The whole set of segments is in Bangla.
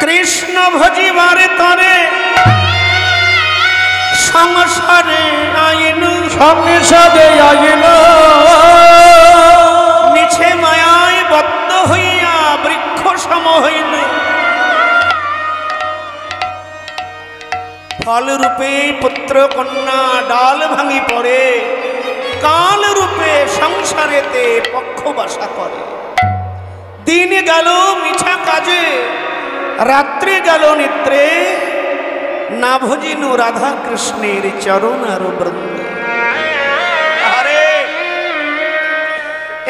কৃষ্ণ ভজিবার তরে সংসারে আইন মিছে মায়ায় বদ্ধ হইয়া বৃক্ষ সম হইল। ফল রূপে পুত্র কন্যা ডাল ভাঙি পড়ে, কাল রূপে সংসারেতে পক্ষ বাসা করে। দিন গেল মিছা কাজে, রাত্রি গেল নিদ্রে, না ভজিনু রাধা কৃষ্ণের চরণ আর বৃন্দে। আরে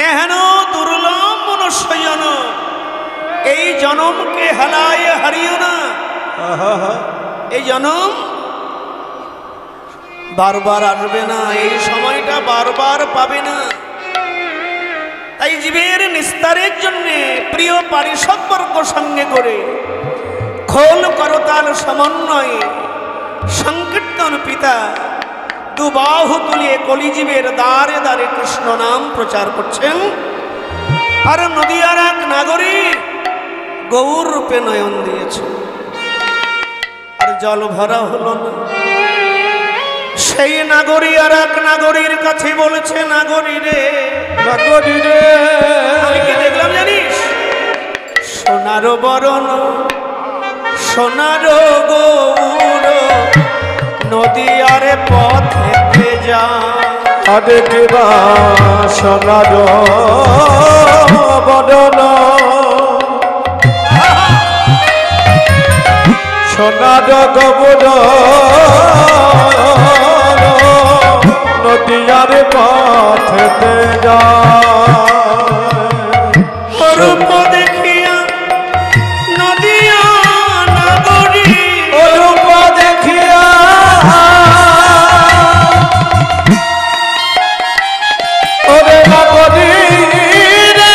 এহেন দুর্লভ মনুষ্য জনম, এই জনমকে হালায় হারিও না। এই জনম বারবার আসবে না, এই সময়টা বারবার পাবে না। তাই জীবের নিস্তারের জন্য প্রিয় পারিষদবর্গ সঙ্গে করে খোল করতাল সমন্বয়ে সংকীর্তন পিতা দুবাহু তুলিয়ে কলিজীবের দ্বারে দ্বারে কৃষ্ণ নাম প্রচার করছেন। আর নদিয়ার এক নাগরিক গৌর রূপে নয়ন দিয়েছে, আর জল ভরা হলো না। সেই নাগরী আর এক নাগরীর কাছে বলেছে, নাগরী রে, নাগরী রে, আমি কি দেখলাম জানিস? সোনার বরণ, সোনার গৌর, নদিয়ার পথে যা। আরে দেবা সোনার বরণ, সোনার গৌর, নদিয়ার পথে যা। রূপ দেখিয়া নদিয়া নাগরী, রূপ দেখিয়া ওরে নাগরী রে,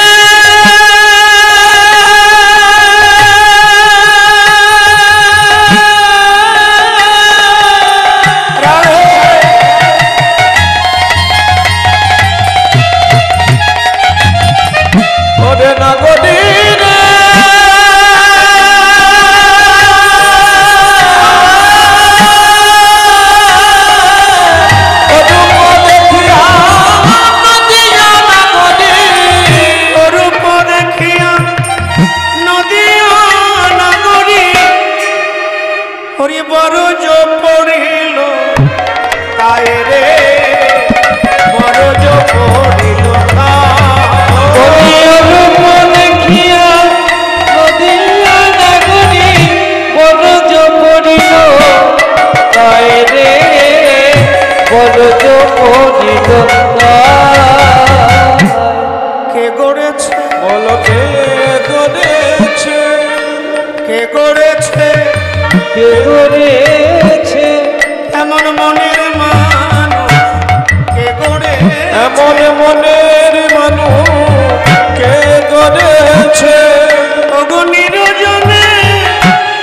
ওরে নাগরী রে, রূপ দেখিয়া নদিয়া নাগরী, হরি বরজ পড়িল তাই রে, বরজ পড়িল রূপ দেখিয়া নদিয়া নাগরী, বরজ পড়িল তাই রে, বরজ পড়িল। কে গড়েছে বল, কে গড়েছে, কে গড়েছে, কে গড়েছে এমন মনের মানুষ, কে গড়ে এমন মনের মানুষ, কে গড়েছে। নিরজনে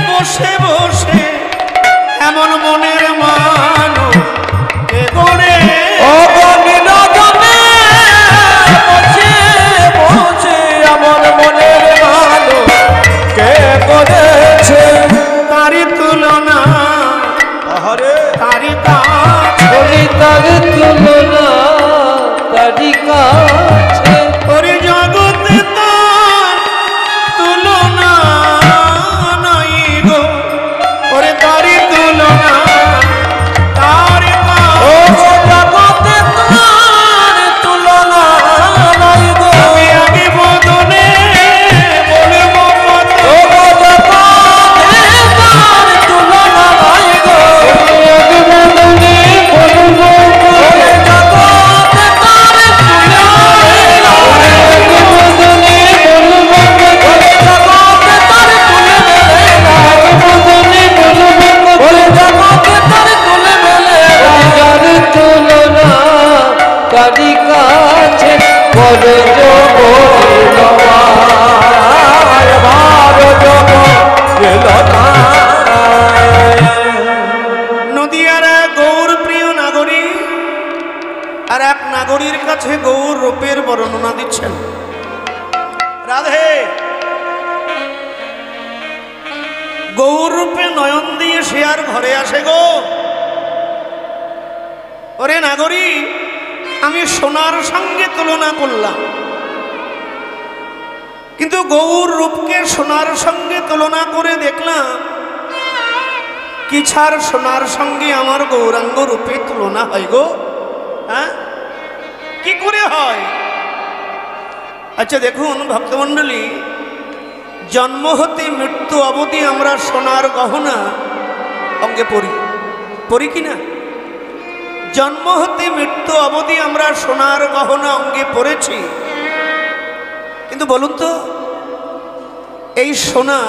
বসে বসে এমন মনের মানুষ, কে গড়ে নিরজনে বসে বসে এমন মনের মানুষ, কে গড়েছে। তারি তুলনা, আরে তারি কাজ, তারি তুলনা, তারি কাজ গৌরূপে নয়ন দিয়ে সে আর ঘরে আসে গো? ওরে নাগরী, আমি সোনার সঙ্গে তুলনা করলাম, কিন্তু গৌর রূপকে সোনার সঙ্গে তুলনা করে দেখলাম কি ছাড় সোনার সঙ্গে আমার গৌরাঙ্গ রূপে তুলনা হয় গো? হ্যাঁ, কি করে হয়? আচ্ছা দেখুন ভক্তমণ্ডলী, জন্ম হতে মৃত্যু অবধি আমরা সোনার গহনা অঙ্গে পরি কিনা? জন্ম হতে মৃত্যু অবধি আমরা সোনার গহনা অঙ্গে পরেছি, কিন্তু বলুন তো, এই সোনা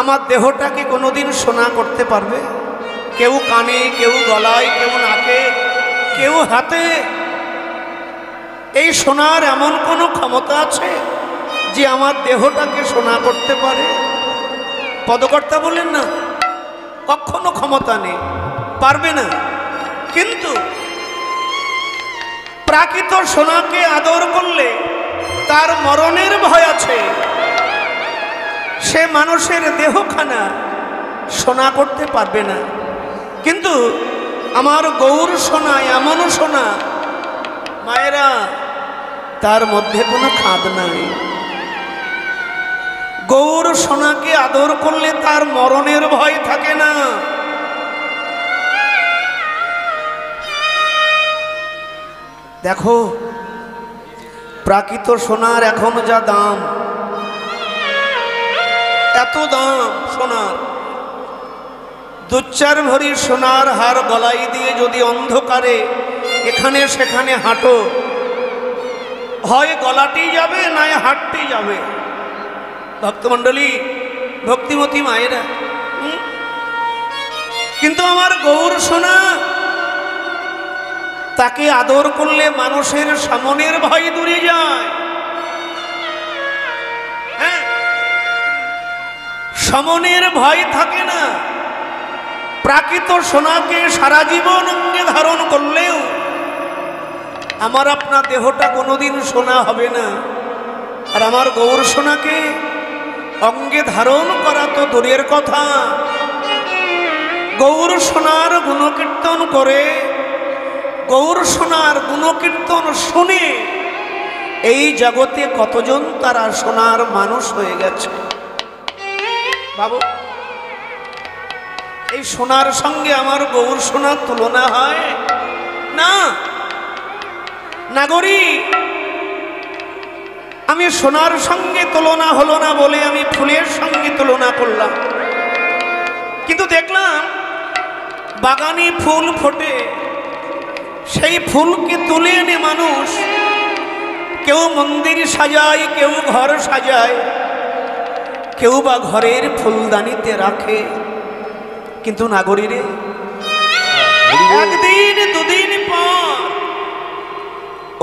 আমার দেহটাকে কোনোদিন সোনা করতে পারবে? কেউ কানে, কেউ গলায়, কেউ নাকে, কেউ হাতে। এই সোনার এমন কোনো ক্ষমতা আছে যে আমার দেহটাকে সোনা করতে পারে? পদকর্তা বলেন না, কখনো ক্ষমতা নেই, পারবে না। কিন্তু প্রাকৃত সোনাকে আদর করলে তার মরণের ভয় আছে, সে মানুষের দেহখানা সোনা করতে পারবে না। কিন্তু আমার গৌর সোনা এমন সোনা মায়েরা, তার মধ্যে কোনো খাদ নাই। গৌর সোনাকে আদর করলে তার মরণের ভয় থাকে না। দেখো প্রাকৃত সোনার এখন যা দাম, এত দাম সোনার, 2-4 ভরি সোনার হার গলায় দিয়ে যদি অন্ধকারে এখানে সেখানে হাঁটো, হয় গলাটি যাবে নয় হাঁটটি যাবে। ভক্তমণ্ডলী, ভক্তিমতী মায়েরা, কিন্তু আমার গৌর সোনা, তাকে আদর করলে মানুষের সামনের ভয় দূরে যায়। হ্যাঁ, সামনের ভয় থাকে না। প্রাকৃত সোনাকে সারা জীবন অঙ্গে ধারণ করলেও আমার আপনার দেহটা কোনোদিন সোনা হবে না। আর আমার গৌর সোনাকে অঙ্গে ধারণ করা তো দূরের কথা, গৌর সোনার গুণকীর্তন করে, গৌর সোনার গুণকীর্তন শুনে এই জগতে কতজন তারা সোনার মানুষ হয়ে গেছে। বাবু, এই সোনার সঙ্গে আমার গৌর সোনার তুলনা হয় না। নাগরী, আমি সোনার সঙ্গে তুলনা হলো না বলে আমি ফুলের সঙ্গে তুলনা করলাম, কিন্তু দেখলাম বাগানে ফুল ফোটে, সেই ফুলকে তুলে এনে মানুষ কেউ মন্দির সাজায়, কেউ ঘর সাজায়, কেউ বা ঘরের ফুলদানিতে রাখে। কিন্তু নাগরীরে, একদিন দুদিন পর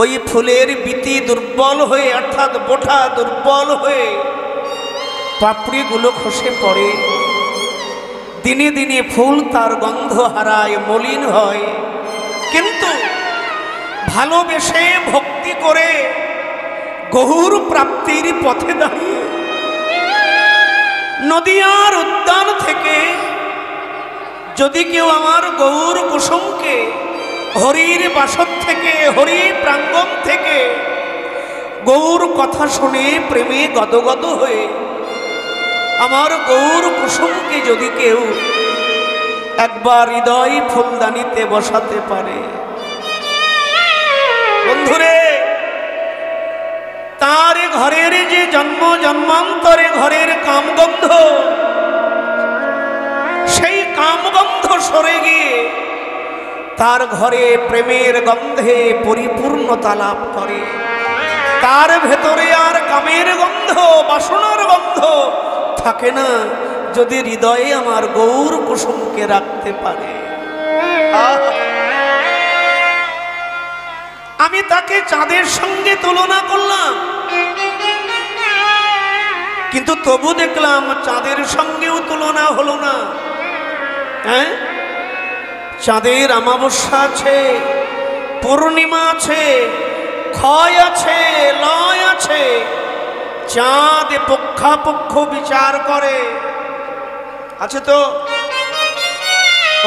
ওই ফুলের বিতি দুর্বল হয়ে, অর্থাৎ বোঠা দুর্বল হয়ে পাপড়িগুলো খসে পড়ে। দিনে দিনে ফুল তার গন্ধ হারায়, মলিন হয়। কিন্তু ভালোবেসে ভক্তি করে গৌর প্রাপ্তির পথে দাঁড়িয়ে নদিয়ার উদ্যান থেকে যদি কেউ আমার গৌর কুসুমকে হরির বাসর থেকে, হরি প্রাঙ্গণ থেকে গৌর কথা শুনে প্রেমে গদগদ হয়ে আমার গৌর কুসুমকে যদি কেউ একবার হৃদয় ফুলদানিতে বসাতে পারে, বন্ধুরে, তার ঘরের যে জন্ম জন্মান্তরে ঘরের কামগন্ধ, সেই কামগন্ধ সরে গিয়ে তার ঘরে প্রেমের গন্ধে পরিপূর্ণতা লাভ করে। তার ভেতরে আর কামের গন্ধ, বাসনার গন্ধ থাকে না, যদি হৃদয়ে আমার গৌর কুসুমকে রাখতে পারে। আমি তাকে চাঁদের সঙ্গে তুলনা করলাম, কিন্তু তবু দেখলাম চাঁদের সঙ্গেও তুলনা হলো না। হ্যাঁ, চাঁদের অমাবস্যা আছে, পূর্ণিমা আছে, ক্ষয় আছে, লয় আছে। চাঁদ পক্ষাপক্ষ বিচার করে, আছে তো?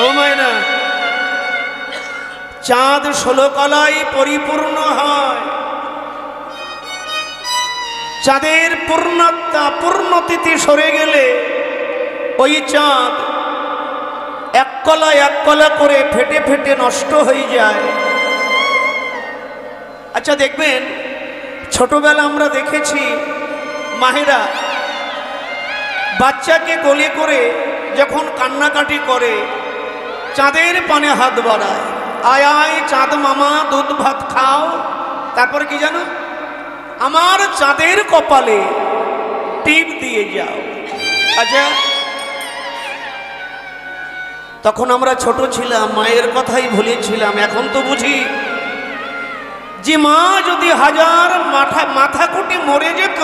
ও মায়েরা, চাঁদ 16 কলায় পরিপূর্ণ হয়। চাঁদের পূর্ণতিথি সরে গেলে ওই চাঁদ এক কলা করে ফেটে ফেটে নষ্ট হয়ে যায়। আচ্ছা দেখবেন, ছোটবেলা আমরা দেখেছি মায়েরা বাচ্চাকে কোলে করে যখন কান্নাকাটি করে চাঁদের পানে হাত বাড়ায়, আয় আয় চাঁদ মামা দুধ ভাত খাও। তারপরে কি জানো? আমার চাঁদের কপালে টিপ দিয়ে যাও। আচ্ছা, তখন আমরা ছোট ছিলাম, মায়ের কথাই ভুলেছিলাম। এখন তো বুঝি যে মা যদি হাজার মাথা কুটি মরে যেত,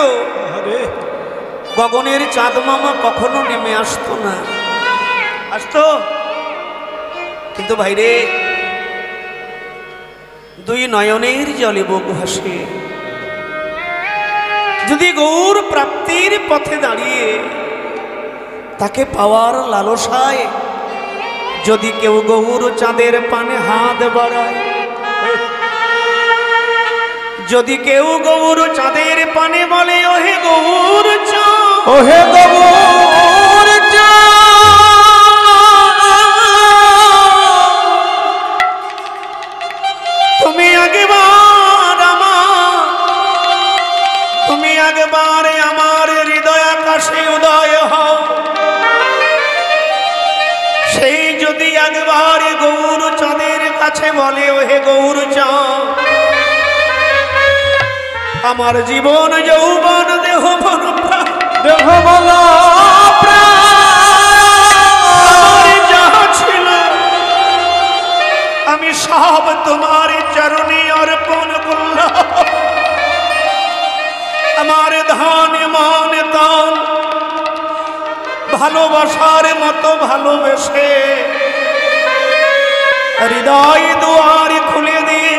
গগনের চাঁদ মামা কখনো নেমে আসতো না। আসতো? কিন্তু ভাইরে, দুই নয়নের জলে বুক ভাসে। যদি গৌর প্রাপ্তির পথে দাঁড়িয়ে তাকে পাওয়ার লালসায় যদি কেউ গৌর চাঁদের পানে হাত বাড়ায়, যদি কেউ গৌর চাঁদের পানে বলে ওহে গৌর চাঁদ, ওহে গৌর তুমি আগেবারে আমার হৃদয় আকাশে উদয় হও। সেই যদি একবারে গৌর চাঁদের কাছে বলে ওহে গৌর চাঁদ, আমার জীবন যৌবন দেহ মন যাহা ছিল আমি সব তোমার চরণে অর্পণ করলাম। আমার ধান মান তান ভালোবাসার মতো ভালোবেসে হৃদয় দুয়ার খুলে দিয়ে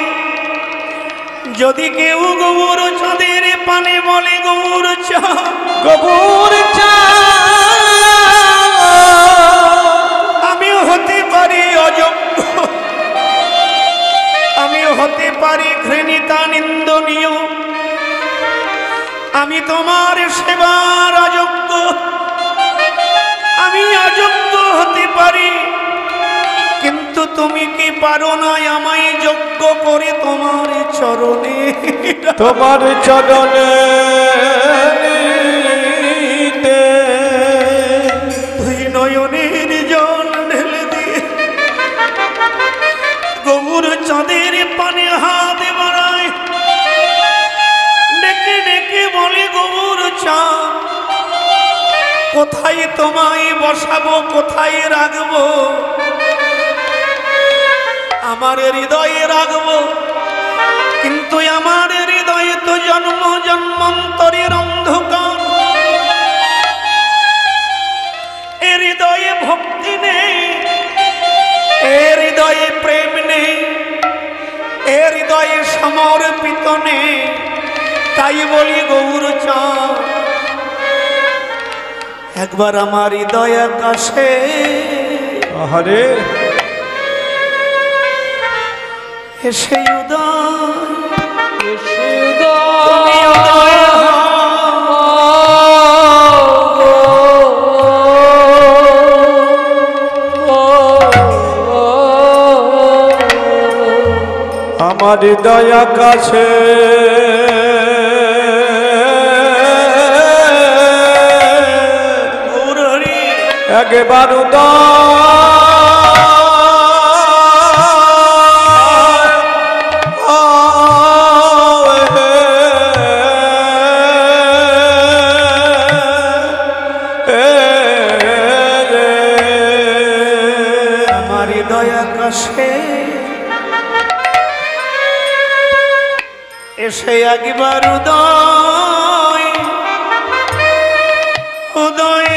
যদি কেউ গৌর চাঁদের পানে বলে গৌর চাঁদ, গৌর আমি হতে পারি অযোগ্য, আমি হতে পারি ঘৃণিতা নিন্দনীয়, আমি তোমার সেবার অযোগ্য, আমি অযোগ্য হতে পারি, কিন্তু তুমি কি পারো না আমায় যোগ্য করে তোমার চরণে, তোমার চরণে দুই নয়নের জল ঢেলে দিয়ে গৌর চাঁদের পানে হাত বাড়ায়, ডেকে ডেকে বলে গৌর চাঁদ, কোথায় তোমায় বসাবো, কোথায় রাখবো, আমার হৃদয়ে রাখবো, কিন্তু আমার হৃদয়ে তো জন্ম জন্মান্তরের অন্ধকার, এ হৃদয়ে ভক্তি নেই, এ হৃদয়ে প্রেম নেই, এ হৃদয়ে সমর্পিত নেই। তাই বলি গৌর চাঁদ, একবার আমার হৃদয় আকাশে আহারে এসে উদয়, তুমি উদয় আমার হৃদয় আকাশে গৌর হরি একবার উদয় আমার হৃদয় আকাশে এসে একবার উদয় উদয়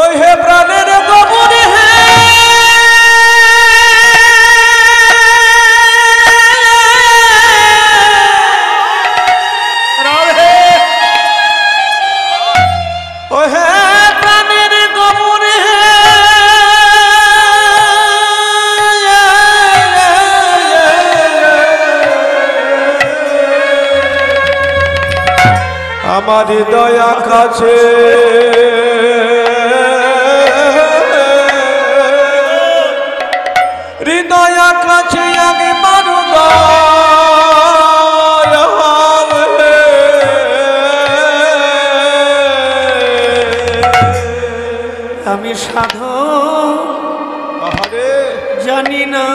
ওই হে প্রাণের গমন হে রাধে ওই হে আমার দয়া কাছে হৃদয় কাছে আগে মারু আমি সাধন জানি না,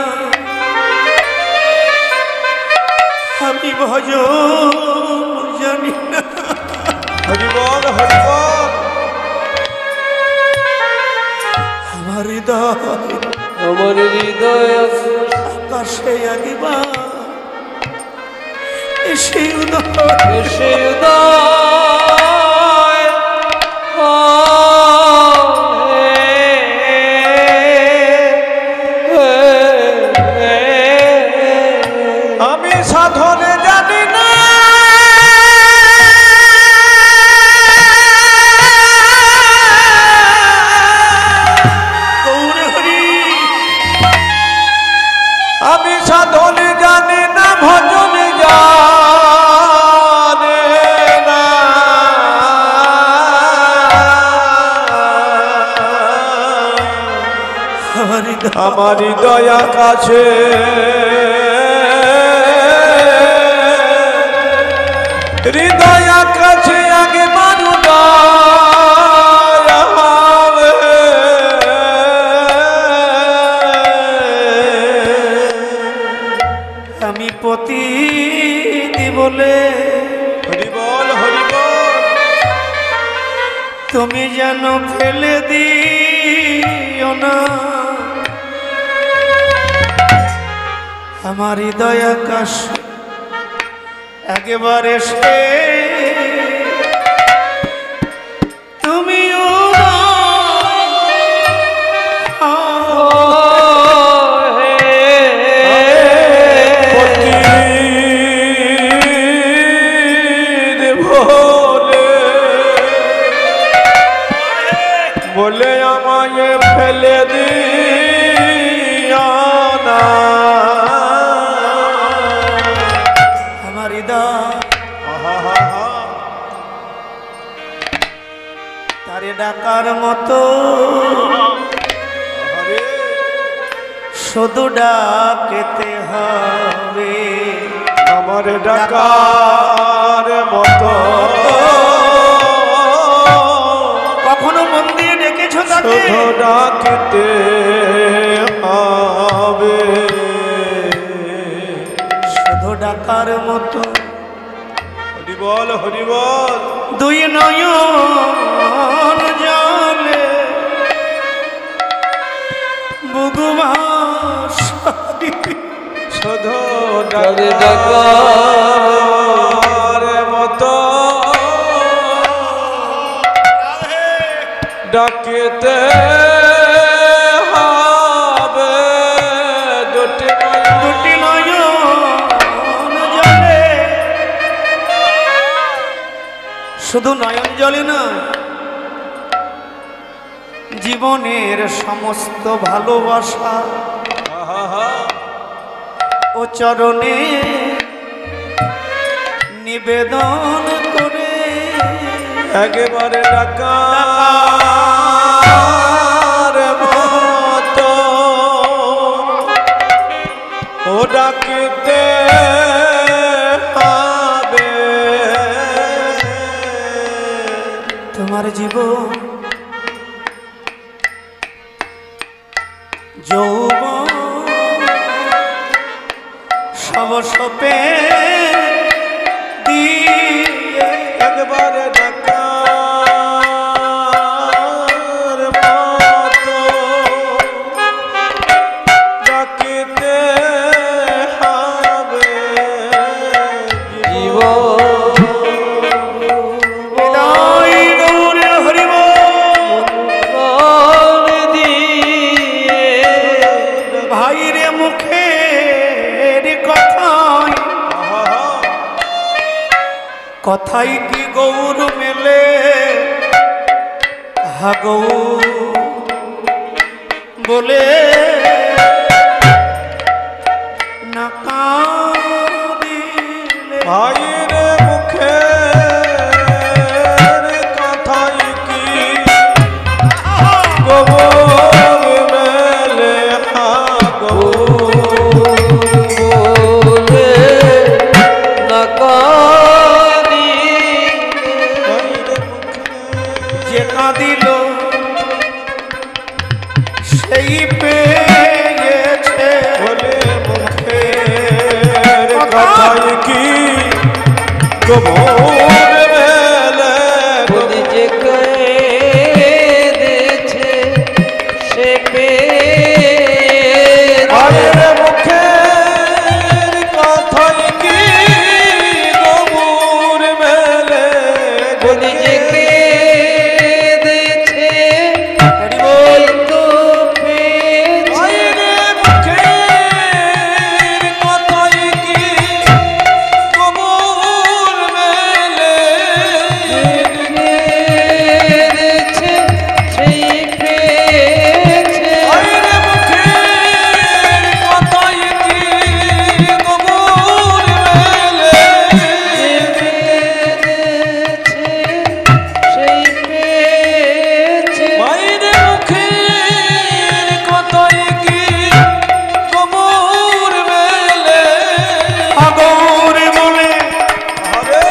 আমি ভজন জানি না। হরিবল হরিবল। আমার হৃদয় আকাশে আগিবা এসে আমি সাধনে জানি না, আমি সাধনে জানি না, ভজনে জানে না। আমার দয়া কাছে হৃদয় কাছে আগে মানু আমি পতি বলে হরিবল হরিবল। তুমি যেন ফেলে দিও না আমার হৃদয় আকাশ একেবারে সে তুমিও বলে আমায় ফেলে দিও না আমার হৃদয় তারে ডাকার মতো শুধু ডাকেতে হবে আমার ডাকার মতো কখনো মন দিয়ে ডেকেছো তাকে শুধু ডাকতে হবে শুধু ডাকার মতো হরিবল হরিবল দুই নয়ন জলে বুগুমাস শুধু ডাকার মতো ডাকতে হবে দুটি নয়ন জলে শুধু নয়ন জলে না জীবনের সমস্ত ভালোবাসা ও চরণে নিবেদন করে একেবারে ডাকার মতো ও ডাকতে হবে তোমার জীবন যৌবন সব সপে দিয়ে একবারে ডাকার মতো ডাকতে হবে হৃদয় গৌরে হরিবল দিয়ে ভাইরে মুখের কথায় কথাই কি গৌর মেলে হা গৌর বলে না কাঁদিলে ভাইরে মুখে যে কাঁদিল সেই পেয়েছে বলে মুখের কথাই কি গোবর মেলে বলি যে কেঁদেছে সে পেয়েছে আয়ের মুখের কথাই কি গোবর মেলে বলি যে কেঁদেছে বল তো পেয়েছে আয়ের মুখের কথাই কি গোবর মেলে পেয়েছে সেই পেয়েছে আয়ের মুখের কথাই কি গোবর মেলে সেই পেয়েছে মায়ের মুখের কথাই কি গোবর মেলে আগর বলে আরে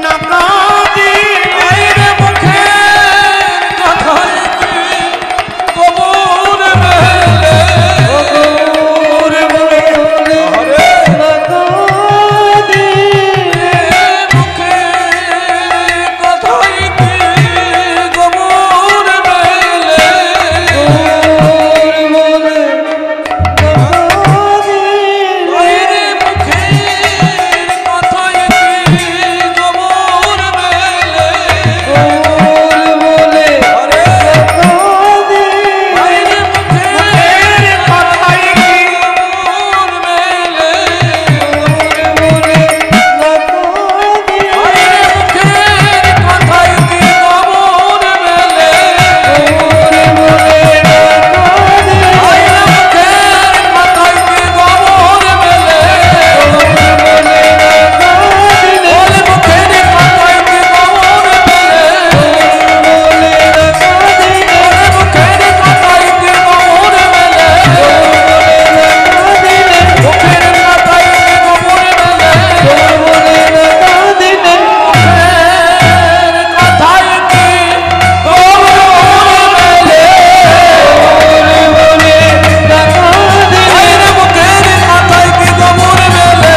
না কাঁদি মায়ের মুখের কথাই কি গোবর মেলে আগর বলে আরে কাঁদি মুখের কথাই কি গোবর মেলে মায়ের মুখের কথাই কি গোবর মেলে আরে মায়ের মুখের কথাই কি গোবর মেলে মায়ের মুখের কথাই কি গোবর মেলে মায়ের মুখের কথাই কি গোবর মেলে ওর মুখের কথাই কি গোবর মেলে ওর মুখের কথাই কি গোবর মেলে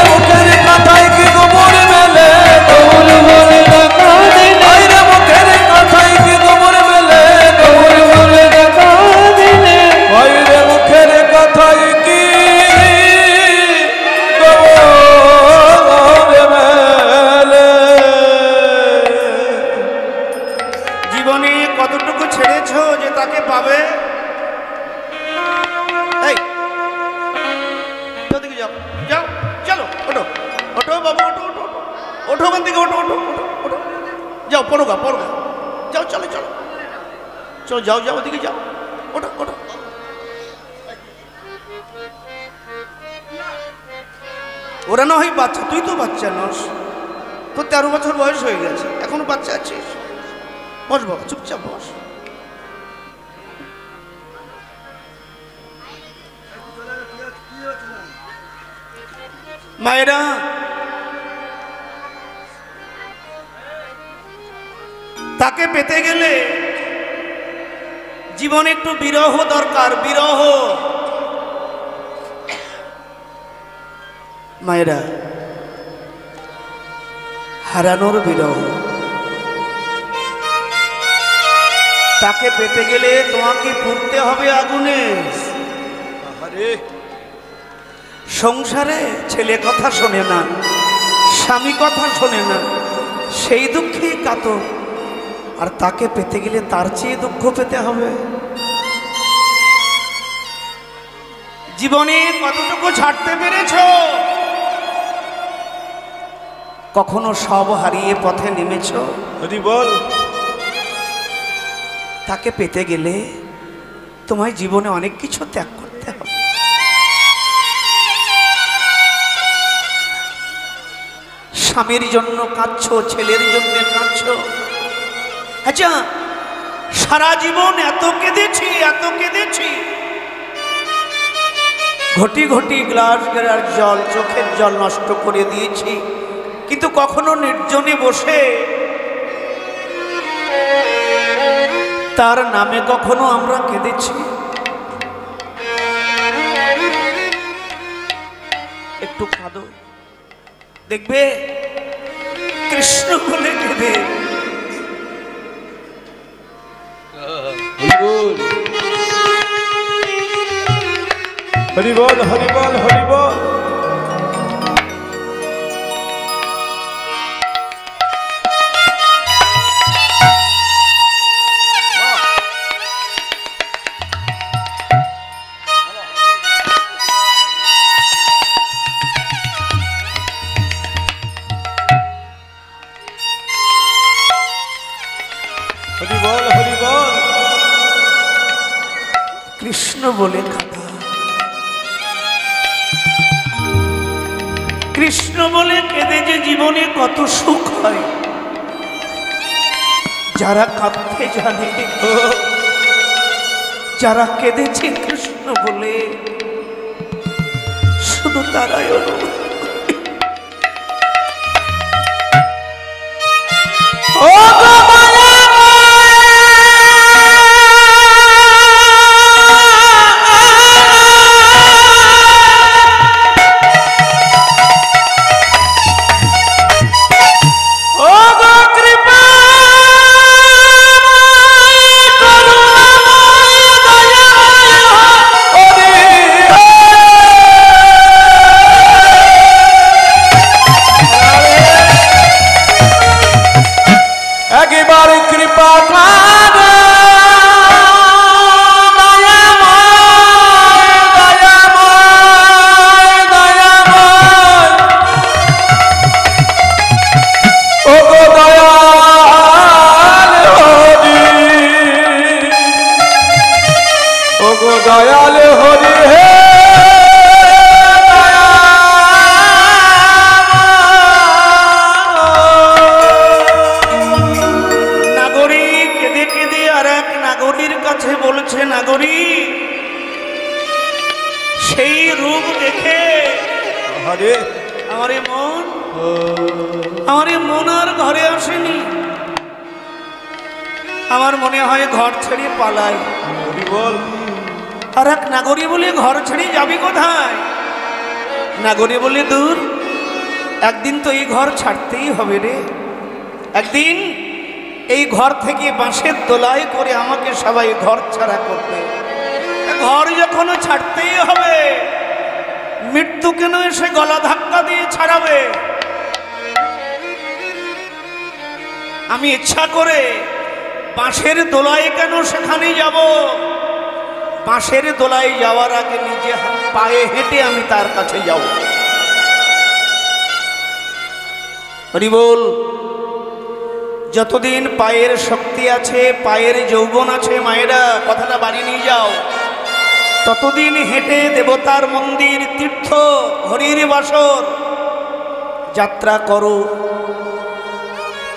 মুখের কথাই কি গোবর মেলে কথাই কি মায়ের মুখের কথাই কি গোবর মেলে মুখের কথাই কি গোবর মেলে মায়ের মুখের কথাই কি গোবর মেলে মায়ের মুখের কথাই কি গোবর মেলে জীবনে কতটুকু ছেড়েছো যে তাকে পাবে? এই ওদিকে যাও, যাও, চলো, ওঠো, ওঠো বাবু, ওঠো, ওঠো, ওঠো, ওঠো ওখান থেকে, ওঠো, ওঠো, ওঠো, ওঠো, যাও, পড়োগা, পড়োগা, যাও, চলো, চলো, চলো, যাও, যাও, ওদিকে যাও, ওঠো, ওঠো। ওরা না হয় বাচ্চা, তুই তো বাচ্চা নস, তোর 13 বছর বয়স হয়ে গেছে, এখনো বাচ্চা আছিস। বস বাবা, চুপচাপ বস। মায়েরা, তাকে পেতে গেলে জীবনে একটু বিরহ দরকার, বিরহ। মায়েরা, হারানোর বিরহ। তাকে পেতে গেলে তোমাকে পুড়তে হবে আগুনে। আরে সংসারে ছেলে কথা শোনে না, স্বামী কথা শোনে না, সেই দুঃখেই কাতর। আর তাকে পেতে গেলে তার চেয়ে দুঃখ পেতে হবে। জীবনে কতটুকু ছাড়তে পেরেছ? কখনো সব হারিয়ে পথে নেমেছ? হরি বল তাকে পেতে গেলে তোমায় জীবনে অনেক কিছু ত্যাগ করতে হবে। স্বামীর জন্য কাঁদছো, ছেলের জন্য কাঁদছো। আচ্ছা, সারা জীবন এত কেঁদেছি, এত কেঁদেছি, ঘটি ঘটি গ্লাস গ্লাস জল, চোখের জল নষ্ট করে দিয়েছি, কিন্তু কখনো নির্জনে বসে তার নামে কখনো আমরা কেঁদেছি? একটু কাঁদো, দেখবে কৃষ্ণ বলে কেঁদে। হরি বল, হরি বল, হরি বল। হরি বল, হরি বল। কৃষ্ণ বলে কাঁদা, কৃষ্ণ বলে কেঁদে যে জীবনে কত সুখ হয়, যারা কাঁদতে জানে, যারা কেঁদেছে কৃষ্ণ বলে, শুধু তারাই অনুভব করে। ও গো একবার কৃপা করে ও গো দয়াল হরি, ও গো দয়াল হরি হে বলছে, নাগরী সেই রূপ দেখে আমার মন আর ঘরে আসেনি। আমার মনে হয় ঘর ছেড়ে পালাই। আর এক নাগরী বলে ঘর ছেড়ে যাবি কোথায়? নাগরী বলে দূর, একদিন তো এই ঘর ছাড়তেই হবে রে। একদিন এই ঘর থেকে বাঁশের দোলায় করে আমাকে সবাই ঘর ছাড়া করবে। ঘর যখন ছাড়তেই হবে, মৃত্যু কেন এসে গলা ধাক্কা দিয়ে ছাড়াবে? আমি ইচ্ছা করে বাঁশের দোলায় কেন সেখানে যাব? বাঁশের দোলায় যাওয়ার আগে নিজে পায়ে হেঁটে আমি তার কাছে যাব। হরি বল। যতদিন পায়ের শক্তি আছে, পায়ের যৌবন আছে, মায়েরা কথাটা বাড়ি নিয়ে যাও, ততদিন হেঁটে দেবতার মন্দির, তীর্থ, হরির বাসর যাত্রা করো।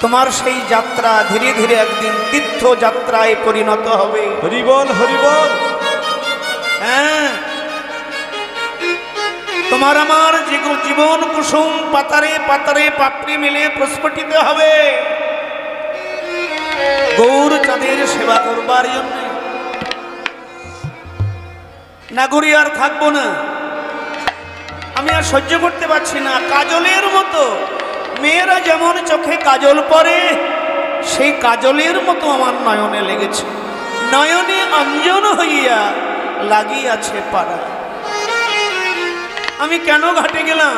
তোমার সেই যাত্রা ধীরে ধীরে একদিন তীর্থ যাত্রায় পরিণত হবে। হরি বল, হরি বল। হ্যাঁ, তোমার আমার জীবন কুসুম পাতারে পাতারে পাপড়ি মেলে প্রস্ফুটিত হবে গৌর চাঁদের সেবা করবার জন্য। নাগরী আর থাকবো না, আমি আর সহ্য করতে পারছি না। কাজলের মতো মেয়েরা যেমন চোখে কাজল পরে, সেই কাজলের মতো আমার নয়নে লেগেছে। নয়নে অঞ্জন হইয়া লাগিয়াছে পাড়া। আমি কেন ঘাটে গেলাম?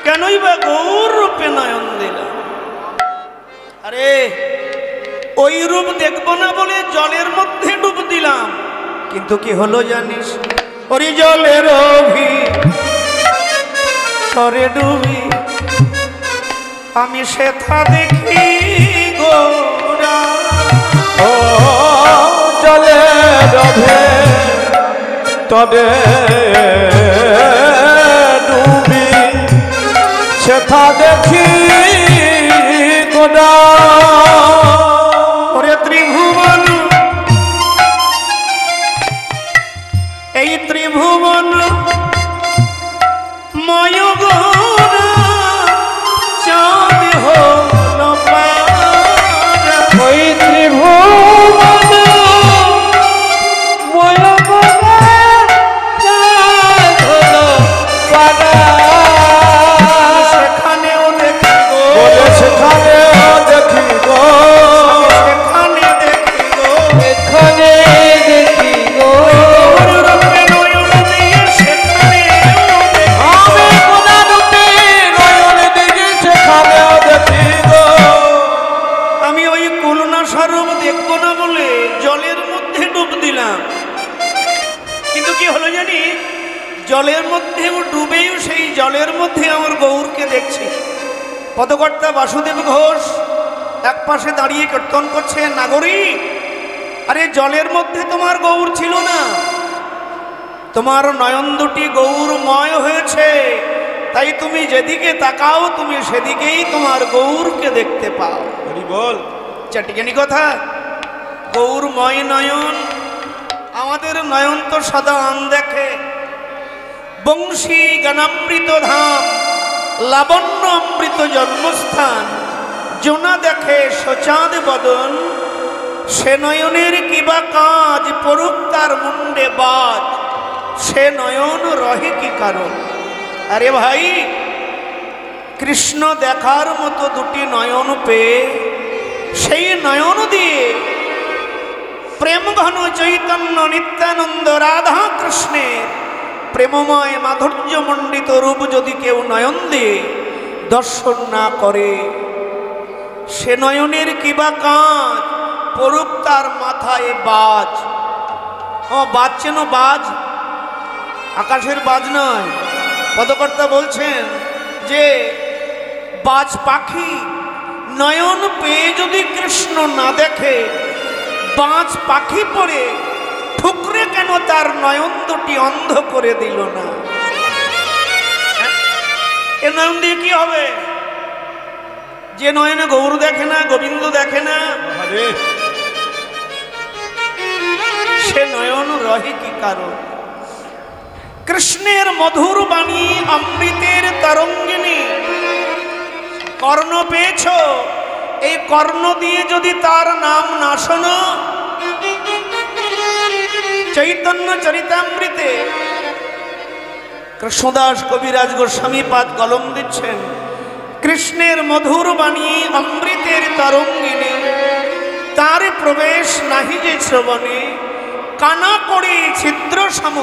কেনই বা গৌর রূপে নয়ন দিলাম? আরে ওই রূপ দেখবো না বলে জলের মধ্যে ডুব দিলাম, কিন্তু কি হলো জানিস? ওরে জলের ভিতরে ডুবি আমি সেথা দেখি গোরা। ও জলের ভিতরে ডুবি সেথা দেখি গোরা। ওরে ত্রিভুবন, এই ত্রিভুবন ময় গোরা পদকর্তা বাসুদেব ঘোষ এক পাশে দাঁড়িয়ে কীর্তন করছে, নাগরী, আরে জলের মধ্যে তোমার গৌর ছিল না, তোমার নয়ন দুটি গৌরময় হয়েছে, তাই তুমি যেদিকে তাকাও তুমি সেদিকেই তোমার গৌরকে দেখতে পাও। হরি বল। চাটিখানি কথা, গৌরময় নয়ন, আমাদের নয়ন তো সদা আন দেখে। বংশী গানামৃত ধাম, লাবণ্য অমৃত জন্মস্থান, জোনা দেখে সচাঁদ বদন, সে নয়নের কিবা কাজ, পড়ুক তার মুন্ডে বাজ, সে নয়ন রহে কি কারণ। আরে ভাই, কৃষ্ণ দেখার মতো দুটি নয়ন পেয়ে সেই নয়ন দিয়ে প্রেম ঘন চৈতন্য নিত্যানন্দ রাধা কৃষ্ণের প্রেমময় মাধুর্যমণ্ডিত রূপ যদি কেউ নয়ন দিয়ে দর্শন না করে, সে নয়নের কিবা কাজ, পড়ুক তার মাথায় বাজ। ও বাজ চেনো? বাজ আকাশের বাজ নয়। পদকর্তা বলছেন যে বাজ পাখি নয়ন পেয়ে যদি কৃষ্ণ না দেখে, বাজ পাখি পড়ে ঠুকরে কেন তার নয়ন দুটি অন্ধ করে দিল না? এ নয়ন দিয়ে কি হবে? যে নয়নে গৌর দেখে না, গোবিন্দ দেখে না, সে নয়ন রহে কি কারণ? কৃষ্ণের মধুর বাণী অমৃতের তরঙ্গিনী, কর্ণ পেয়েছ, এই কর্ণ দিয়ে যদি তার নাম না শোনো, চৈতন্য চরিতামৃতে কৃষ্ণদাস কবিরাজ গোস্বামী পাদ কলম দিচ্ছেন, কৃষ্ণের মধুর বাণী অমৃতের তরঙ্গিনী, তার প্রবেশ নাহি যে শ্রবণে, কানা করে ছিদ্র সম,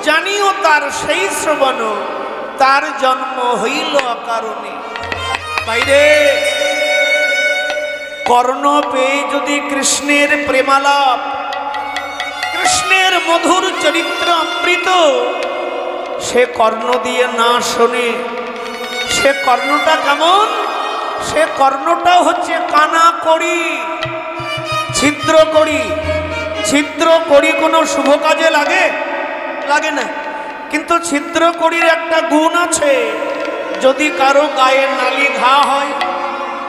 জানিও তার সেই শ্রবণ, তার জন্ম হইল অকারণে। বাইরে কর্ণ পেয়ে যদি কৃষ্ণের প্রেমালাপ, কৃষ্ণের মধুর চরিত্র অমৃত সে কর্ণ দিয়ে না শোনে, সে কর্ণটা কেমন? সে কর্ণটা হচ্ছে কানা করি, ছিদ্র করি। ছিদ্র করি কোনো শুভ কাজে লাগে? লাগে না। কিন্তু ছিদ্র করির একটা গুণ আছে, যদি কারো গায়ে নালি ঘা হয়,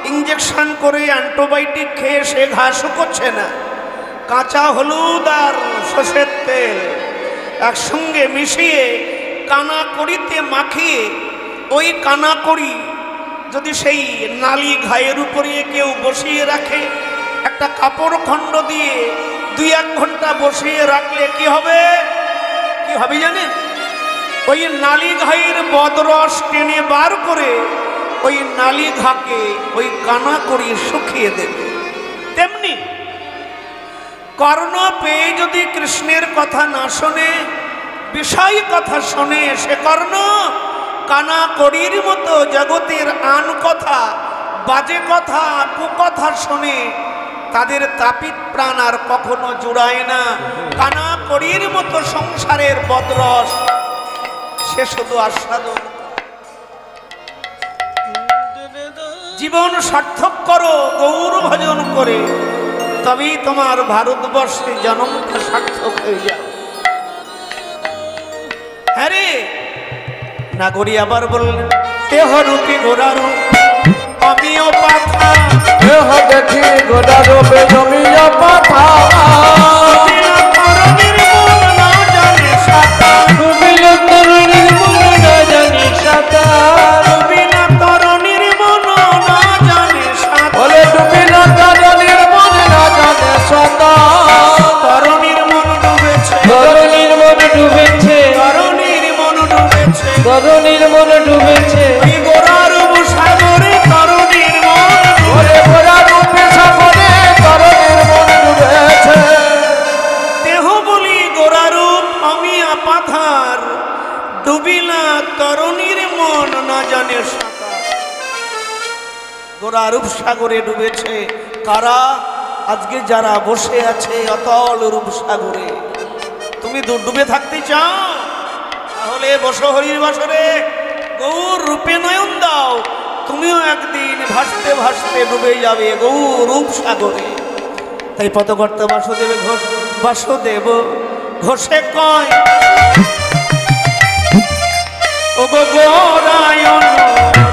ইঞ্জেকশন করে অ্যান্টিবায়োটিক খেয়ে সে ঘা শুকোচ্ছে না, কাঁচা হলুদ আর সর্ষের তেল একসঙ্গে মিশিয়ে কানা কড়িতে মাখিয়ে, ওই কানা কড়ি যদি সেই নালি ঘায়ের উপরে কেউ বসিয়ে রাখে, একটা কাপড় খণ্ড দিয়ে 2-1 ঘন্টা বসিয়ে রাখলে কি হবে? কি হবে জানেন? ওই নালি ঘায়ের বদরস টেনে বার করে ওই নালি ঘাকে ওই কানা করি শুকিয়ে দেবে। তেমনি কর্ণ পেয়ে যদি কৃষ্ণের কথা না শোনে, বিষয় কথা শোনে, সে কর্ণ কানা করির মতো জগতের আন কথা, বাজে কথা, কুকথা শোনে, তাদের তাপিত প্রাণ আর কখনো জুড়ায় না। কানা করির মতো সংসারের বদরস সে শুধু আস্বাদন। জীবন সার্থক করো গৌর ভজন করে, তবেই তোমার ভারতবর্ষে জন্মটা সার্থক হয়ে যাবে। হ্যাঁ রে, নাগরী আবার বললেন, দেহ রূপী ঘোড়ারু আমিও পাথা, দেহ দেখি গোড়া রূপে জমিয়া পাথা, বিনা তরণীর মন না জানে সাঁতার, ডুবিল তরুণীর মন না জানি সাঁতার, বিনা তরণীর মন না জানে সাঁতার, বলে ডুবি না তরণীর মন না জানে সাঁতার, তরণীর মন ডুবেছে, তরুণীর মন ডুবেছে, তরণীর মন ডুবেছে, তরুণীর মন ডুবেছে, ওই গোড়ারূপ সাগরে তরণীর মন বলে গোড়া রূপে সাগরে তরণীর মন ডুবেছে, দেহ বলি গোড়ারূপ আমি আপাথার, ডুবিলা তরণীর মন না জানে সাঁতার। গোড়ারূপ সাগরে ডুবেছে কারা? আজকে যারা বসে আছে অতল রূপ সাগরে। তুমি ডুবে থাকতে চাও? তাহলে বসো হরির বাসরে, গৌর রূপে নয়ন দাও, তুমিও একদিন ভাসতে ভাসতে ডুবে যাবে গৌরূপ সাগরে। তাই পথকর্তা বাসুদেব ঘোষ বাসুদেব ঘোষে কয় ও গো গোরায়ণ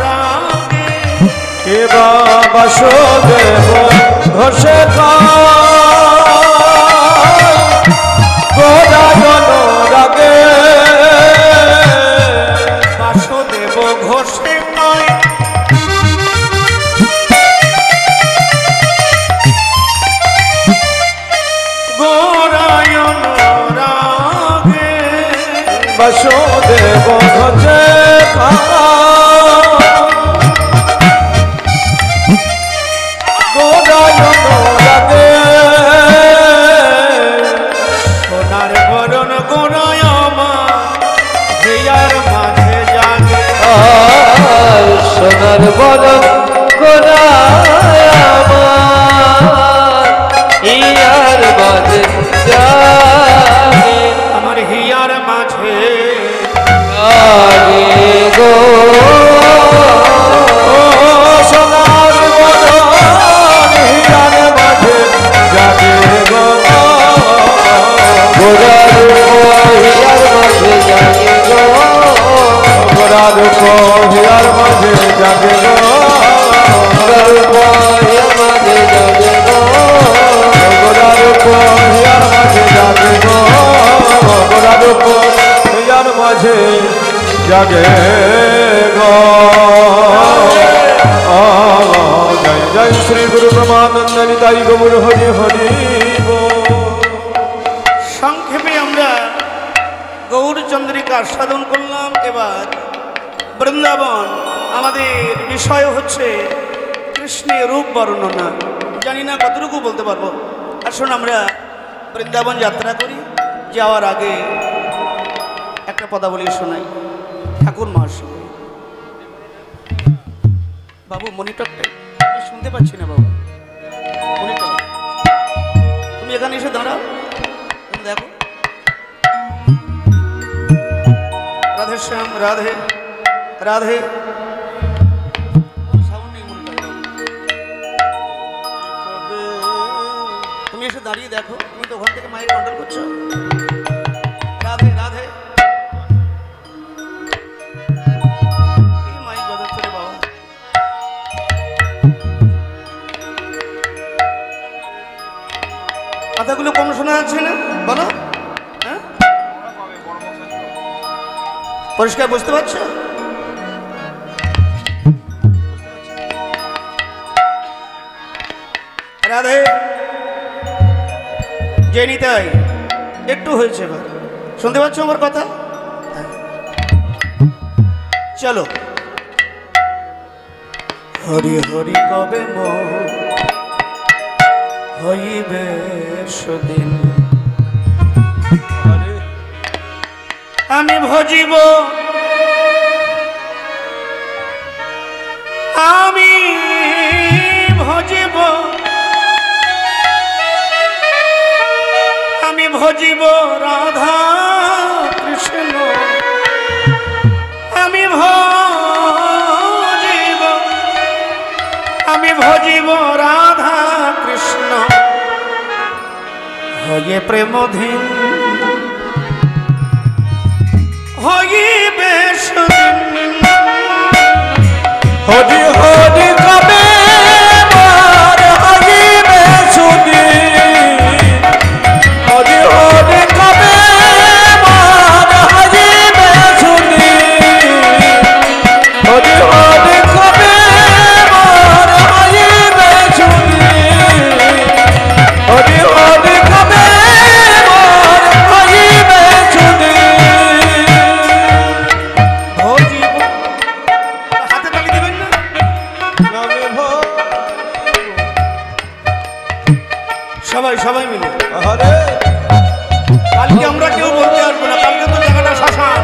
রাগে কে বা বাসুদেব ঘোষে গোরায়ণ রাগে বাসুদেব ঘোষে কয় গোরায়ণ রাগে বাসুদেব ঘোষে গোরায়ণ রাগে সোনার বরণ গোরায় আমার হিয়ার মাঝে জাগে সোনার বরণ গোরায় আমার ইয়ার মাঝে জাগে আমার হিয়ার মাঝে জাগে গো সোনার বরণ হিয়ার মাঝে জাগে গো গোরার হিয়ার মাঝে জাগে গো গোরার হিয়ার মাঝে জাগে গো গোরার হিয়ার মাঝে জাগে গো গোরার হিয়ার মাঝে জাগে গো গোরার হিয়ার মাঝে জাগে গো জয় জয় শ্রী গুরু ব্রহ্মানন্দ নিতাই গৌর হরি হরি বল। সংক্ষেপে আমরা গৌরচন্দ্রিকা আস্বাদন করলাম। এবার বৃন্দাবন আমাদের বিষয় হচ্ছে কৃষ্ণের রূপ বর্ণনা। জানি না কতটুকু বলতে পারবো। আসুন আমরা বৃন্দাবন যাত্রা করি। যাওয়ার আগে একটা পদাবলী শোনাই ঠাকুর মহাশয়। বাবু মনিটরটাই আমি শুনতে পাচ্ছি না। বাবু মনিটর তুমি এখানে এসে দাঁড়াও, তুমি দেখো। রাধে শ্যাম রাধে রাধে। সাউন্ড নেই মনিটরে। তুমি এসে দাঁড়িয়ে দেখো, তুমি তো ওখান থেকে মাইক কন্ট্রোল করছো। রাধে রাধে। কি মাইক বাজাচ্ছে রে বাবা। কথাগুলো কম শোনা যাচ্ছে না? বলো। হ্যাঁ পরিষ্কার বুঝতে পারছো? রাধে জেনিতাই একটু হয়েছে। এবার শুনতে পাচ্ছ আমার কথা? চলো। হরি হরি কবে হইবে সুদিন আমি ভজিব আমি ভজিব আমি ভজিব রাধা কৃষ্ণ আমি ভজিব রাধা কৃষ্ণ হয়ে প্রেমধীন হইবে সুদিন হরি হরি কবে মার হইবে সুদিন হরি হরি কবে মার হইবে সুদিন হরি হরি কবে মার হইবে সুদিন হরি হরি কবে মার হইবে সুদিন ভজিব। হাতে তালি দিবেন না? সবাই সবাই মিলে। হরে কালকে আমরা কেউ বলতে আসবো না, কালকে তো জায়গাটা শ্মশান।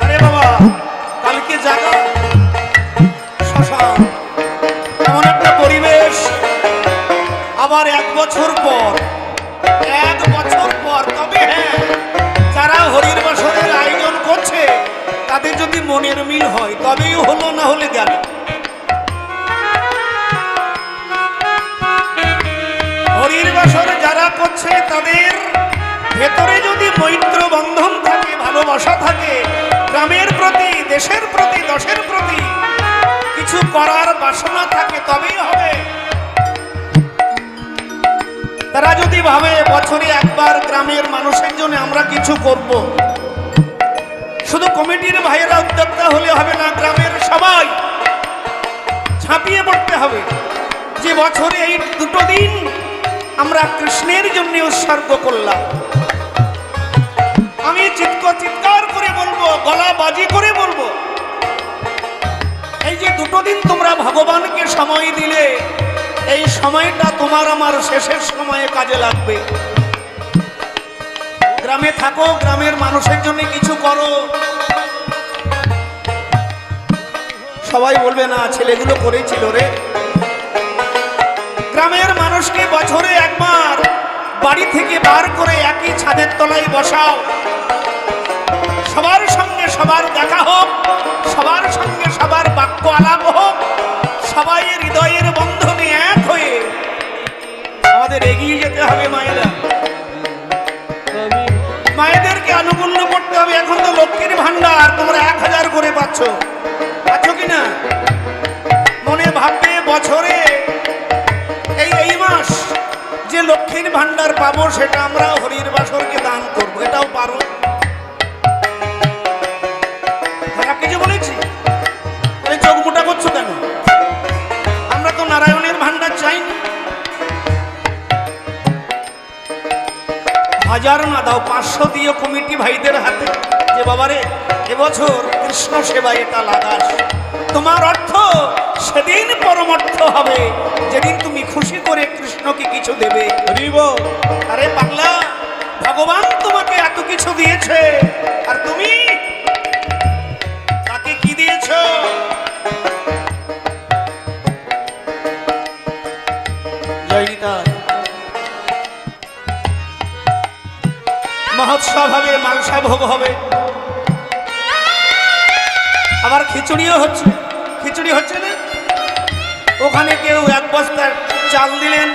আরে বাবা কালকে জায়গা শ্মশান। এমন একটা পরিবেশ। আবার 1 বছর পর তবে হ্যাঁ, যারা হরির বাসরের আয়োজন করছে তাদের যদি মনের মিল হয় তবেই হলো, না হলে গেল। হরির বাসর যারা করছে তাদের ভেতরে যদি মৈত্র বন্ধন থাকে, ভালোবাসা থাকে, গ্রামের প্রতি, দেশের প্রতি, দশের প্রতি কিছু করার বাসনা থাকে তবেই হবে। তারা যদি ভাবে বছরে একবার গ্রামের মানুষের জন্য আমরা কিছু করব, শুধু কমিটির ভাইয়েরা উদ্যোক্তা হলে হবে না, গ্রামের সবাই ঝাঁপিয়ে পড়তে হবে যে বছরে এই দুটো দিন আমরা কৃষ্ণের জন্য উৎসর্গ করলাম। আমি চিৎকার করে বলবো, গলা বাজি করে বলবো, এই যে দুটো দিন তোমরা ভগবানকে সময় দিলে, এই সময়টা তোমার আমার শেষের সময়ে কাজে লাগবে। গ্রামে থাকো, গ্রামের মানুষের জন্য কিছু করো। সবাই বলবে না ছেলেগুলো করেছিল রে। গ্রামের মানুষকে বছরে একবার বাড়ি থেকে বার করে একই ছাদের তলায় বসাও, সবার সঙ্গে সবার দেখা হোক, সবার সঙ্গে সবার বাক্য আলাপ হোক, সবাই হৃদয়ের বন্ধনে এক হয়ে আমাদের এগিয়ে যেতে হবে। মায়েরা, মায়েদেরকে আনুকূল্য করতে হবে। এখন তো লক্ষ্মীর ভান্ডার তোমরা 1000 করে পাচ্ছ কিনা? মনে ভাববে বছরে এই মাস যে লক্ষ্মীর ভান্ডার পাবো সেটা আমরা হরির বাসরকে দান করবো, এটাও পারো। কিছু বলেছি চোখ মোটা করছো কেন? আমরা তো নারায়ণের ভান্ডার চাইনি। 1000 না দাও, 500 দিও কমিটি ভাইদের হাতে, যে বাবারে এবছর কৃষ্ণ সেবায় এটা লাগাস। তোমার অর্থ সেদিন পরমার্থ হবে যেদিন তুমি খুশি করে কৃষ্ণকে কিছু দেবে। আরে পাগলা, ভগবান তোমাকে এত কিছু দিয়েছে আর তুমি তাকে কি দিয়েছ? মহোৎসব হবে, মালসা ভোগ হবে, আবার খিচুড়িও হচ্ছে। খিচুড়ি হচ্ছে না? ওখানে কেউ 1 বস্তা চাল দিলেন,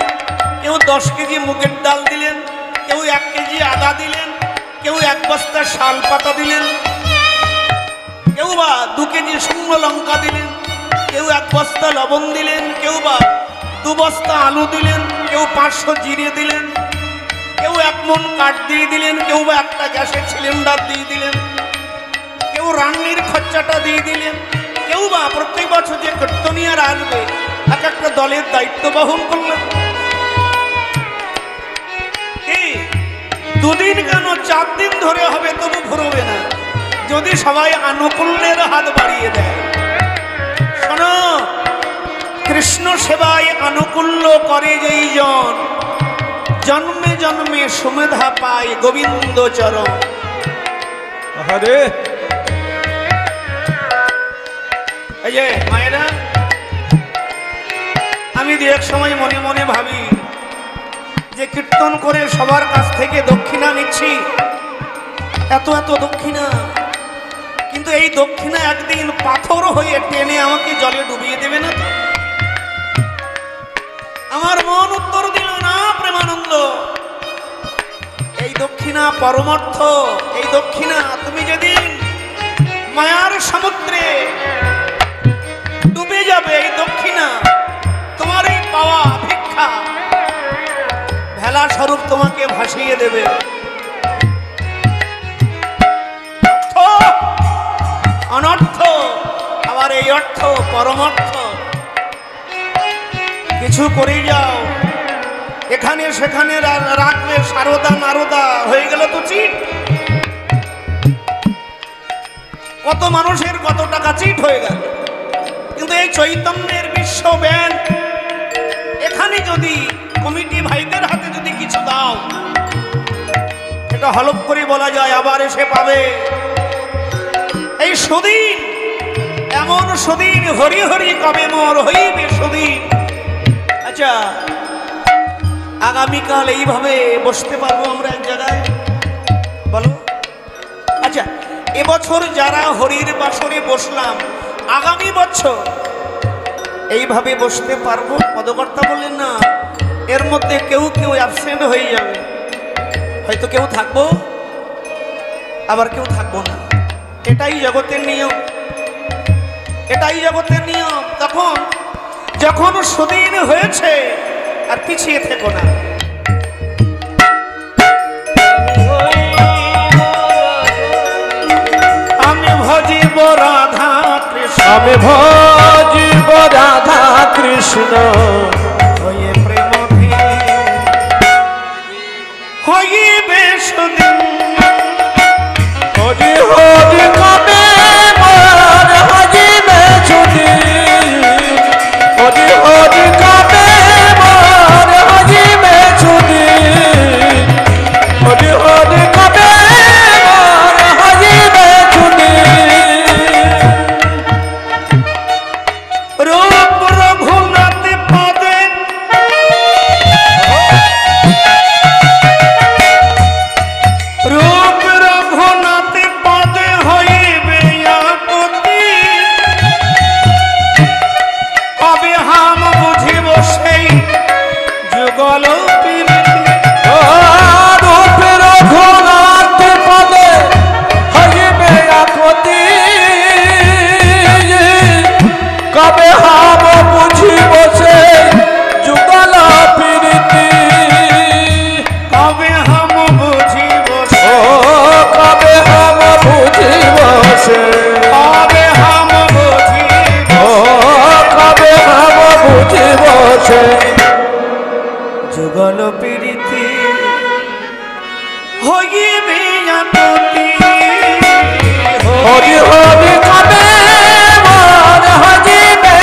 কেউ 10 কেজি মুগের ডাল দিলেন, কেউ 1 কেজি আদা দিলেন, কেউ 1 বস্তা শাল পাতা দিলেন, কেউ বা 2 কেজি শুকনো লঙ্কা দিলেন, কেউ 1 বস্তা লবণ দিলেন, কেউ বা 2 বস্তা আলু দিলেন, কেউ 500 জিরে দিলেন, কেউ 1 মণ কাঠ দিয়ে দিলেন, কেউ বা একটা গ্যাসের সিলিন্ডার দিয়ে দিলেন, কেউ রান্নির খরচাটা দিয়ে দিলেন, কেউ বা প্রত্যেক বছর যে কীর্তনিয়ারা আসবে এক একটা দলের দায়িত্ব বহন করলেন। এই 2 দিন কেন 4 দিন ধরে হবে তবু ফুরবে না যদি সবাই আনুকূল্যের হাত বাড়িয়ে দেয়। শোনো, কৃষ্ণ সেবায় আনুকূল্য করে যেই জন, জন্মে জন্মে সুমেধা পায় গোবিন্দ চরণ। হরে এই যে মায়েরা, আমি দু এক সময় মনে মনে ভাবি যে কীর্তন করে সবার কাছ থেকে দক্ষিণা নিচ্ছি, এত এত দক্ষিণা, কিন্তু এই দক্ষিণা একদিন পাথর হয়ে টেনে আমাকে জলে ডুবিয়ে দেবে না তো? আমার মন উত্তর দিল না প্রেমানন্দ, এই দক্ষিণা পরমার্থ। এই দক্ষিণা তুমি যেদিন মায়ার সমুদ্রে ডুবে যাবে, এই দক্ষিণা তোমার এই পাওয়া ভিক্ষা ভেলা স্বরূপ তোমাকে ভাসিয়ে দেবে। অনর্থ আবার এই অর্থ পরমার্থ। কিছু করে যাও, এখানে সেখানে রাখবে সারদা নারদা, হয়ে গেল তো চিট। কত মানুষের কত টাকা চিট হয়ে গেল। কিন্তু এই চৈতন্যের বিশ্ব ব্যাংক, এখানে যদি কমিটি ভাইদের হাতে যদি কিছু দাও, এটা হলফ করে বলা যায় আবার এসে পাবে। এই সুদিন, এমন সুদিন হরি হরি কবে মোর হইবে সুদিন। আচ্ছা, আগামীকাল এইভাবে বসতে পারবো আমরা এক জায়গায়? বলো। আচ্ছা, এবছর যারা হরির বাসরে বসলাম, আগামী বছর এইভাবে বসতে পারবো? পদকর্তা বললেন না, এর মধ্যে কেউ কেউ অ্যাবসেন্ট হয়ে যাবে, হয়তো কেউ থাকবো আবার কেউ থাকবো না। এটাই জগতের নিয়ম, এটাই জগতের নিয়ম। তখন যখন সুদিন হয়েছে আর পিছিয়ে থেকো না। আমি ভজিব রাধা কৃষ্ণ, আমি ভজিব রাধা কৃষ্ণ, হয়ে প্রেম হইবে সুদিন। হরি হরি কবে মন হজিবে সুদিন, হরি হরি কবে মন হজিবে সুদিন, হরি হরি কবে মন হজিবে সুদিন। রূপ রঘুনাথ পদে রূপ রঘুনাথ পদে হইবে আপত্তি, কবে হাম বুঝিব সেই যুগল প্রীতি। রূপ রঘুনাথ পদে হইবে আপত্তি, কবে হাম বুঝিব সে যুগল প্রীতি। কবে হাম বুঝিব ও কবে হাম বুঝিব সে, কবে হাম বুঝিব ও কবে হাম বুঝিব সে যুগল প্রীতি, হইবে আপত্তি। হরি হরি কবে মন হজিবে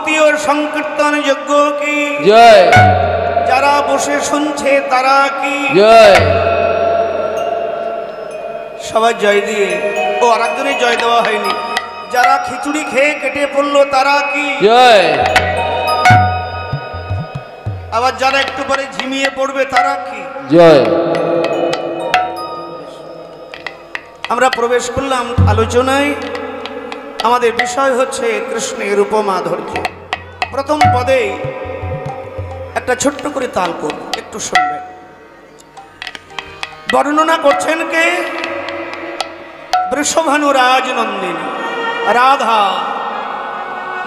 ভগবতীয় সংকীর্তন যজ্ঞ কি জয় যারা বসে শুনছে তারা কি জয় সবাই জয় দিয়ে ও আর একজনের জয় দেওয়া হয়নি যারা খিচুড়ি খেয়ে কেটে পড়লো তারা কি জয় আবার যারা একটু পরে ঝিমিয়ে পড়বে তারা কি জয় আমরা প্রবেশ করলাম আলোচনায় আমাদের বিষয় হচ্ছে কৃষ্ণের উপমাধুর্য প্রথম পদে একটা ছোট্ট করে তাল করব একটু শুনবেন বর্ণনা করছেন কে বৃষভানু রাজনন্দিনী রাধা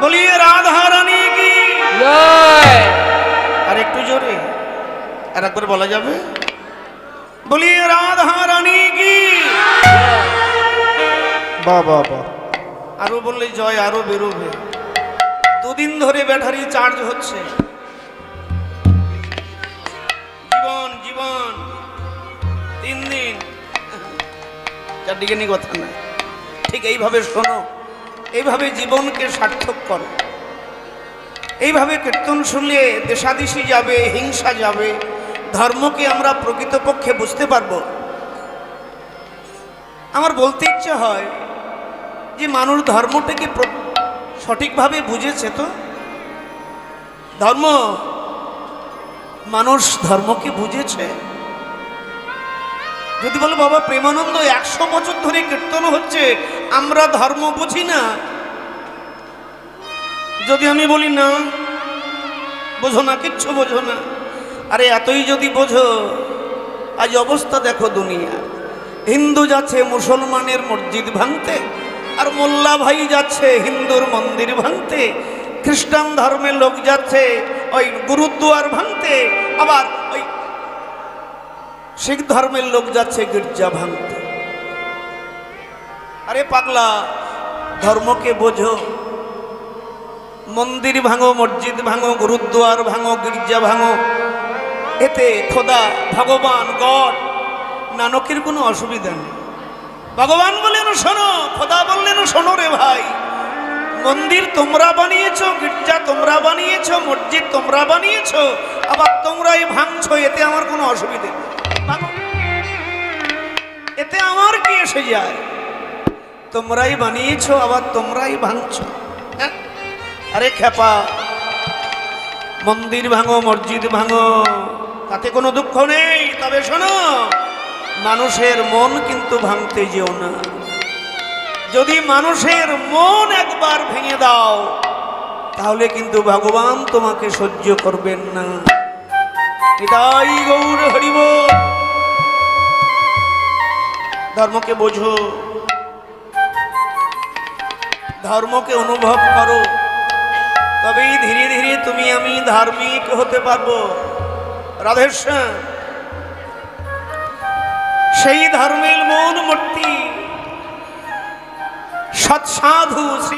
বলিয়ে রাধা রানী কি জয় আর একটু জোরে আর একবার বলা যাবে বলিয়ে রাধা রানী কি বাহ বাহ বাহ আরো বললে জয় আরো বেরোবে দুদিন ধরে ব্যাটারি চার্জ হচ্ছে জীবন জীবন 3 দিন চারদিকে নি কথা না ঠিক এইভাবে শোনো এইভাবে জীবনকে সার্থক করো এইভাবে কীর্তন শুনলে দেশাদিশি যাবে হিংসা যাবে ধর্মকে আমরা প্রকৃতপক্ষে বুঝতে পারবো আমার বলতে ইচ্ছে হয় যে মানুষ ধর্মটাকে সঠিকভাবে বুঝেছে তো ধর্ম মানুষ ধর্মকে বুঝেছে যদি বলো বাবা প্রেমানন্দ 100 বছর ধরে কীর্তন হচ্ছে আমরা ধর্ম বুঝি না যদি আমি বলি না বোঝো না কিচ্ছু বোঝো না আরে এতই যদি বোঝো আজ অবস্থা দেখো দুনিয়া হিন্দু যাচ্ছে মুসলমানের মসজিদ ভাঙতে আর মোল্লা ভাই যাচ্ছে হিন্দুর মন্দির ভাঙতে খ্রিস্টান ধর্মের লোক যাচ্ছে ওই গুরুদ্বার ভাঙতে আবার ওই শিখ ধর্মের লোক যাচ্ছে গির্জা ভাঙতে আরে পাগলা ধর্মকে বোঝো মন্দির ভাঙো মসজিদ ভাঙো গুরুদ্বার ভাঙো গির্জা ভাঙো এতে খোদা ভগবান গড নানকের কোনো অসুবিধা নেই ভগবান বললেন শোনো খোদা বললেন শোনো রে ভাই মন্দির তোমরা বানিয়েছো গির্জা তোমরা বানিয়েছো মসজিদ তোমরা বানিয়েছো আবার তোমরাই ভাঙছো এতে আমার কোনো অসুবিধা নেই এতে আমার কি এসে যায় তোমরাই বানিয়েছো আবার তোমরাই ভাঙছো আরে খেপা মন্দির ভাঙো মসজিদ ভাঙো তাতে কোনো দুঃখ নেই তবে শোনো মানুষের মন কিন্তু ভাঙতে যেও না যদি মানুষের মন একবার ভেঙে দাও তাহলে কিন্তু ভগবান তোমাকে সহ্য করবেন না নিতাই গৌর হরিব ধর্মকে বোঝো ধর্মকে অনুভব করো তবেই ধীরে ধীরে তুমি আমি ধার্মিক হতে পারবো রাধেশ্যাম সেই ধর্মের মূল মূর্তি সৎসাধু শ্রী